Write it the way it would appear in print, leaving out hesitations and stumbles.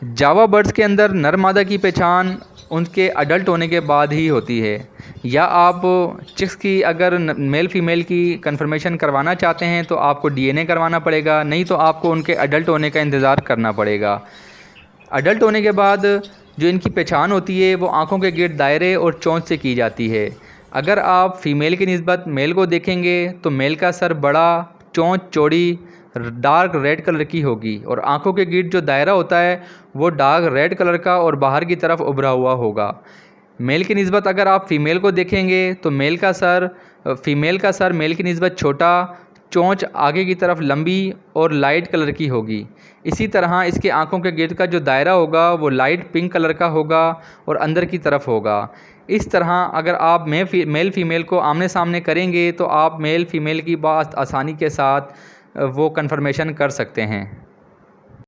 जावा birds के अंदर नर मादा की पहचान उनके अडल्ट होने के बाद ही होती है, या आप चिक्स की अगर मेल फीमेल की कंफर्मेशन करवाना चाहते हैं तो आपको डीएनए करवाना पड़ेगा, नहीं तो आपको उनके अडल्ट होने का इंतज़ार करना पड़ेगा। अडल्ट होने के बाद जो इनकी पहचान होती है वो आँखों के गिर्द दायरे और चोंच से की जाती है। अगर आप फ़ीमेल की निस्बत मेल को देखेंगे तो मेल का सर बड़ा, चोंच चौड़ी, डार्क रेड कलर की होगी और आँखों के गिर्द जो दायरा होता है वो डार्क रेड कलर का और बाहर की तरफ उभरा हुआ होगा। मेल की निस्बत अगर आप फ़ीमेल को देखेंगे तो फ़ीमेल का सर मेल की निस्बत छोटा, चोंच आगे की तरफ लंबी और लाइट कलर की होगी। इसी तरह इसके आँखों के गिर्द का जो दायरा होगा वो लाइट पिंक कलर का होगा और अंदर की तरफ होगा। इस तरह अगर आप मेल फ़ीमेल को आमने सामने करेंगे तो आप मेल फ़ीमेल की बात आसानी के साथ वो कन्फर्मेशन कर सकते हैं।